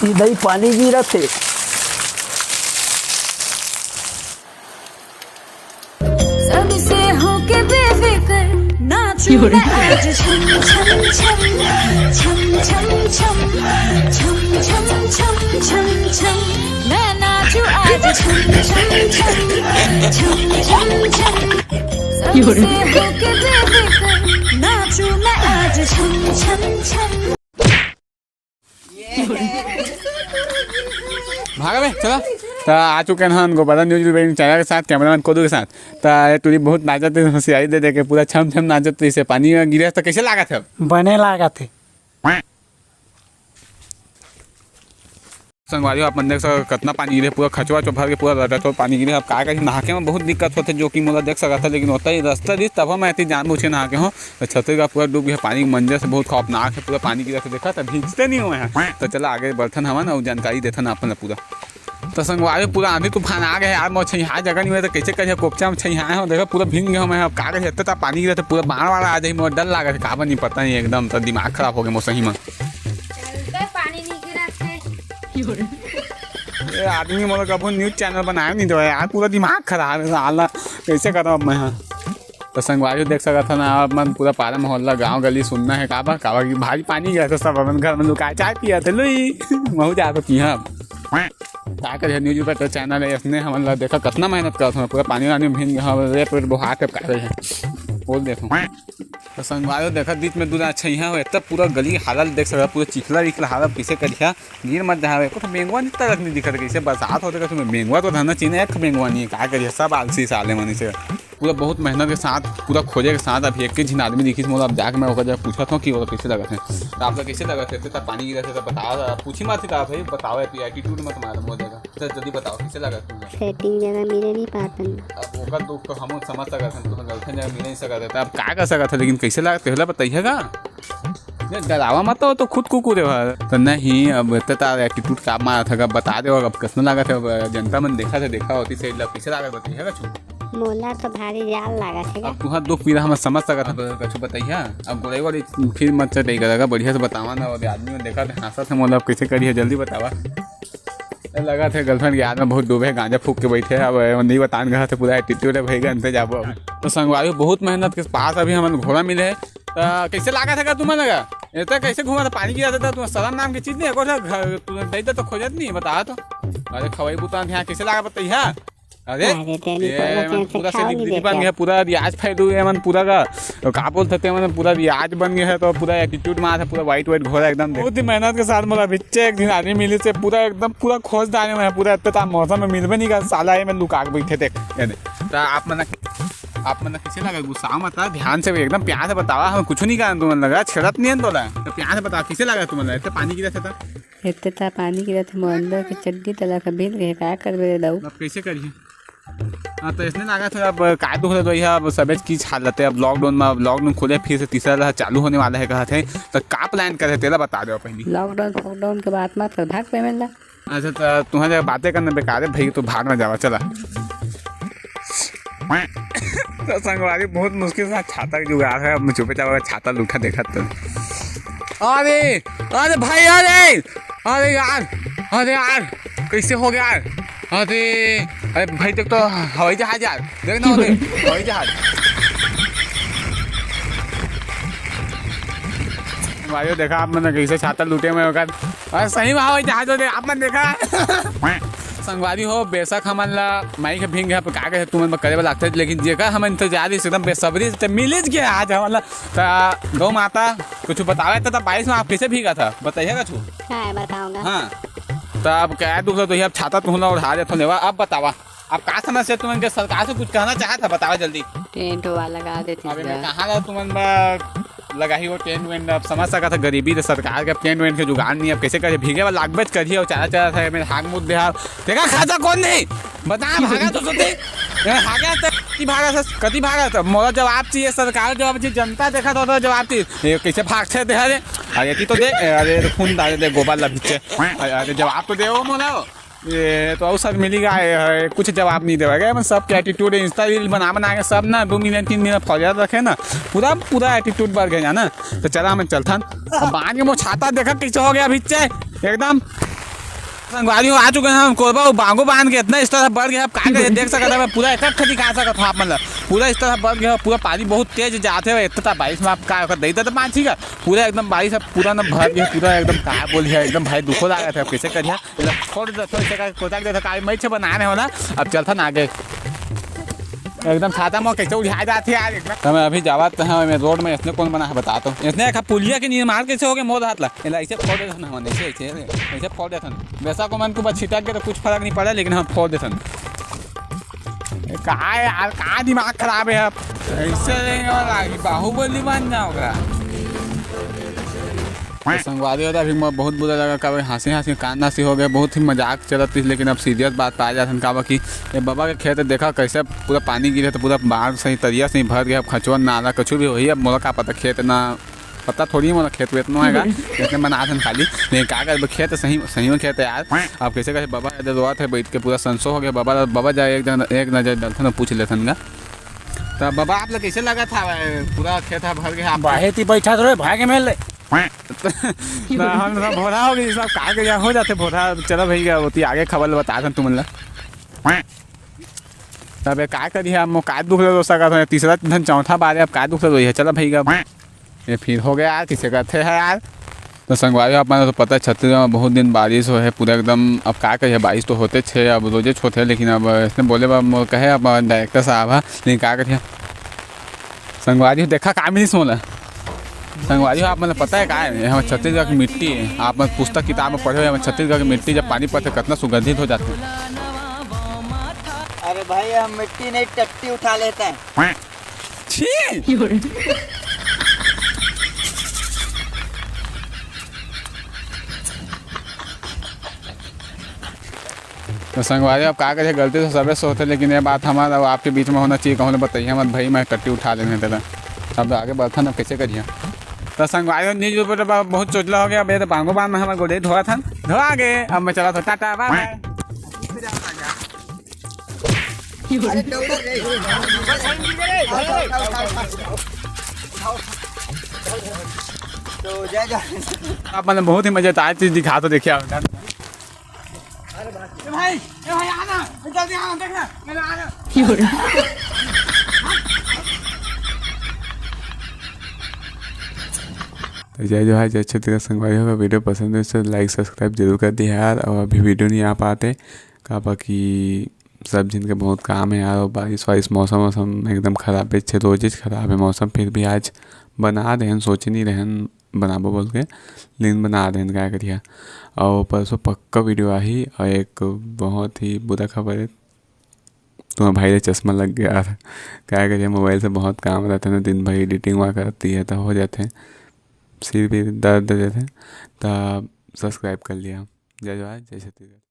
सीधा ही पानी गिरा थे। सबसे होके बेफिक्र नाचूं मैं आज छम छम छम छम छम छम छम छम छम छम छम मैं नाचूं आज छम छम छम छम छम छम सबसे होके बेफिक्र नाचूं मैं आज छम छम छम। भागा बे चलो। तो आ चुके हैं हम गोपालन न्यूज चैनल के साथ, कैमरामैन कोदू के साथ। तो तुरी बहुत नाचत थे, होशियारी दे दे के पूरा छम छम नाचत थे। पानी में गिरे तो कैसे लगा थे? बने लगा थे। संगवारी आप देख सक कितना पानी गिरे, पूरा खचवा चौभर के पूरा रटा तो पानी गिरे। अब का कहीं नहाके में बहुत दिक्कत होते, जो कि मोला देख सका था, लेकिन होता ही रास्ता दिस तब मैं इतनी जान बूझ के नहा के हूँ। तो छतरी का पूरा डूब गया पानी मंजर से, बहुत खौफनाक है। पूरा पानी गिरा तो देखा था, भीगते नहीं हुए हैं। तो चला आगे बर्तन हवा ना जानकारी देता ना अपन पूरा। तो संगवारी पूरा आंधी तूफान आ गए यार, मैं छहा जगह नहीं हुआ तो कैसे कैसे कोपचा में छहा हो देखो पूरा भीग गया मैं। अब का कहे इतना पानी गिरा तो पूरा बाढ़ वाला आ जाए, मुझे डर लगा था का नहीं पता नहीं, एकदम तो दिमाग खराब हो गया मौसम ही में। आदमी मतलब कभी न्यूज चैनल बनाया नहीं तो यार, पूरा दिमाग खराब है साला, कैसे करूँ अब मैं। हाँ तो संगवारी देख सका था ना, अब मन पूरा पारा मोहल्ला गांव गली सुनना है काबा काबा की भारी पानी गया था। सब अपन घर में लुका चाय पिया थे लुई महू जा तो पिया क्या कर न्यूज पर चैनल है इसने हमारा देखा कितना मेहनत कर पूरा पानी वानी में भीन गया, रेत वेट बहा के कर रहे हैं बोल देखो। तो संगवारी देखा बीच में दूध अच्छा यहाँ हो तब पूरा गली हालत देख सका, पूरा चिखला विखला हालत कैसे करिया गिर मत जहाँ को। तो मेंगवा नहीं तक नहीं दिखा कैसे बरसात होते तुम्हें मेंगवा तो धरना चाहिए, एक मेंगवा नहीं है क्या करिए, सब आलसी साले मनी से पूरा बहुत मेहनत के साथ पूरा खोजे के साथ। अब एक झिन आदमी दिखी मतलब अब जाकर मैं होकर जब पूछा था कि वो कैसे लगा थे, तो आप लोग कैसे लगा थे तब पानी गिरा थे तो बताओ, पूछी मत था भाई बताओ एटीट्यूड मत मालूम हो जाएगा। तो जल्दी बताओ कैसे लगा तुमने सेटिंग जगह मिले नहीं पाता। अब ओकर दुख तो हम समझ सकते हैं, तुम्हें गर्लफ्रेंड जगह मिल नहीं सकते थे, अब क्या कर सकता था, लेकिन कैसे लगा पहले बताइएगा। डरावा मत हो तो खुद कुकुरे तो नहीं। अब इतना एटीट्यूड का मारा था, बता दो अब कैसे लगा था, जनता मन देखा होती सही कैसे लगा बताइएगा। मोला तो भारी जाल लगा था। अब तुहां दुख पीड़ा हम समझ सकत था, कुछ बताइए। अब गोलाई वाली फिर मत चढ़ करेगा, बढ़िया से बतावा ना। और आदमी ने देखा था हंसा था, मोला कैसे करिए जल्दी बतावा। लगा थे गर्लफ्रेंड के याद में बहुत डूबे, गांजा फूक के बैठे। अब नहीं बतान गया था, पूरा एटीट्यूड है भैया अंत जाबो। तो संगवारी बहुत मेहनत के पास अभी हमें घोड़ा मिले है। कैसे लगा था तुम्हें लगा इतना कैसे घूमा था, पानी गिरा था तुम्हें शर्म नाम की चीज नहीं है, घर तो खोजत नहीं बता। तो अरे खवाई बुता यहाँ कैसे लगा बताइए। अरे पूरा से दीदी बन गया, पूरा रियाज फैलू है मन पूरा का बोलते थे मन पूरा रियाज बन गया है। तो पूरा एटीट्यूड मार था, पूरा वाइट घोड़ा एकदम बहुत ही मेहनत के साथ मोला बिच्चे एक दिन आदमी मिली से पूरा एकदम पूरा खोज डाले में पूरा इतना मौसम में मिलवे नहीं का साला में लुका के बैठे थे। तो आप मन कैसे लगा गुस्सा मत ध्यान से एकदम प्यार से बतावा, हम कुछ नहीं कहा तुम्हें लगा छड़त नहीं है बोला, तो प्यार से बताओ कैसे लगा तुम्हें इतना पानी गिरा था। इतना पानी गिरा था अंदर की चड्डी तला का बिल गए क्या करबे दाऊ। अब कैसे करिए। हाँ तो इसने लगा था अब काय दुख रहा तो यह अब सब चीज हालत है। अब लॉकडाउन खुले फिर से तीसरा चालू होने वाला है कहा थे, तो का प्लान करे तेरा बता दो पहले। लॉकडाउन के बाद मत भाग पे मिल। अच्छा तो तुम्हारे बातें करने बेकार है भाई, तो भाग में जावा चला। तो संगवारी बहुत मुश्किल से छाता का जुगाड़ है, अब चुपे चापा छाता लूटा देखा तो अरे अरे भाई अरे यार कैसे हो गया यार। अरे भाई देख तो हवाई जहाज यार, देख ना हवाई जहाज। भाई देखा आप मैंने कैसे छाता लूटे में होकर, अरे सही में हवाई जहाज होते आप मैंने देखा। संगवारी हो बेशक हमन ला माई के भींग यहाँ पे का कहे तुम करे वाला लगता है, लेकिन जेकर हम इंतजार एकदम बेसब्री से मिल गया आज हमारा। तो गौ माता कुछ बतावे तो बारिश में आप कैसे भीगा था बताइएगा छू। बताऊंगा। हाँ तो अब क्या दूसरा तो अब छाता तुम लोग उठा देते लेवा। अब बतावा अब का समस्या तुम सरकार से कुछ कहना चाहा था, बतावा जल्दी। टेंट वाला लगा देते कहाँ तुम लगा ही वो टेंट वेंट। अब समझ सका था गरीबी तो सरकार के टेंट वेंट के जुगाड़ नहीं, अब कैसे करे भीगे वाला लागबच करिए। और चारा था मेरे हाथ मुद्दे देखा खाता कौन नहीं बता भागा तो सोते भागा भागा कति भागा था। मोरा जवाब चाहिए सरकार जवाब चाहिए, जनता देखा तो जवाब चाहिए कैसे भागते थे। अरे तो दे अरे खून डाले दे गोबर लभिचे, अरे जवाब तो दे मोला ये तो अवसर मिलेगा कुछ जवाब नहीं देगा। मैं सब एटीट्यूड इंस्टा रील बना के सब ना 2 मिलियन 3 मिलियन फौजिया रखे ना, पूरा एटीट्यूड बढ़ गया ना। तो चला मैं चलता बाद में वो छाता देखा कैसे हो गया भिच्चे एकदम संगवारी आ चुके हैं हम कोरबा बांगो बांध के इतना इस तरह बढ़ गया। अब का करे देख सकता है पूरा एक दिखा सकता हूँ आप मतलब पूरा इस तरह बढ़ गया। पूरा पानी बहुत तेज जाते हुए इतना बारिश में आप का दही था तो पानी का पूरा एकदम बारिश अब पूरा ना भर गया पूरा एकदम कहा बोलिए एकदम भाई दुखो लगा था। कैसे करिए छोड़ देता मई से बना रहे हो ना। अब चलता ना आगे एकदम छाता में कैसे उड़ा जाते यार एकदम। तो मैं अभी जावत है रोड में इसने कौन बना है बताता हूँ। इसने पुलिया के निर्माण कैसे हो गए मोद हाथ ला ऐसे फोड़ देते हम ऐसे फोड़ देते वैसा को मन को बस छिटक के तो कुछ फर्क नहीं पड़ा लेकिन हम फोड़ देते कहा यार कहाँ दिमाग खराब है। अब ऐसे बाहुबली बन जाओगा। संगवादी होता अभी बहुत बुरा लगा कभी हंसी हंसी कान हंसी हो गए बहुत ही मजाक चलत थी। लेकिन अब सीरियस बात पाया जाता है कहा कि ये बाबा के खेत देखा कैसे पूरा पानी गिरे तो पूरा बाढ़ सही तरिया से ही भर गया। अब खचुआ नाला कछु भी वही अब मोला का पता खेत ना पता थोड़ी मोला खेत वेत ना है इतने बना था खाली लेकिन क्या कर खेत सही में खेत है यार। अब कैसे कैसे बाबा इधर रोआ थे बैठ के पूरा संसो हो गया। बाबा जाए एक नजर डलते ना पूछ लेते ना। तो बाबा आप लोग कैसे लगा था पूरा खेत भर गया। बाहे थी बैठा थोड़े भागे मेल हम भोरा हो गई सब का गया हो जाते भोरा। चलो भैया होती आगे खबर बता तुम मतलब तब का करिए अब का दुख लो सका तीसरा धन चौथा बार अब का दुख रही है। चलो भैया ये फिर हो गया यार किसे कहते हैं यार। तो संगवारी अपना तो पता है छत्तीसगढ़ में बहुत दिन बारिश हो है पूरा एकदम। अब का कहिए बारिश तो होते छे अब रोजे छोटे लेकिन अब इसने बोले कहे अब डायरेक्टर साहब है लेकिन क्या करिए संगवारी देखा काम नहीं सोला। संगवारी आप मतलब पता है क्या है हमारे छत्तीसगढ़ की मिट्टी है। आप पुस्तक किताब में पढ़े हुए हमारे छत्तीसगढ़ की मिट्टी जब पानी पड़ते कितना सुगंधित हो जाती है। अरे भाई हम मिट्टी नहीं टट्टी उठा लेते हैं। तो संगवारी अब क्या करिए गलती तो सबे से होते लेकिन ये बात हमारा आपके बीच में होना चाहिए। कहूँ बताइए मत भाई मैं टट्टी उठा लेने तेरा अब आगे बढ़ता ना कैसे करिए। तो संगवारी न्यूज रिपोर्टर बहुत चोचला हो गया। अब तो बांगो बांध में हमारे गोदे धोआ था धोआ आगे अब मैं चला था टाटा बाय बाय। आप मतलब बहुत ही मजेदार चीज दिखा तो देखिए भाई आना जल्दी आना देखना मेरा आना। तो जय जोहार जय छत्तीसगढ़ संगवारी होगा। वीडियो पसंद है तो लाइक सब्सक्राइब जरूर कर दिए यार। और अभी वीडियो नहीं आ पाते कहा बाकी सब जिनके बहुत काम है यार। और बारिश मौसम एकदम ख़राब है रोज ख़राब है मौसम फिर भी आज बना रहे सोच नहीं रहे बनाबो बोल के लेकिन बना रहे क्या करिए। और परसों पक्का वीडियो आई। और एक बहुत ही बुरा खबर है तुम्हारे भाई से चश्मा लग गया यार। क्या करिए मोबाइल से बहुत काम रहता है ना दिन भर एडिटिंग वहाँ करती है तो हो जाते हैं सिर भी दर्द देते हैं। तो सब्सक्राइब कर लिया। जय जोहार जय छत्तीसगढ़।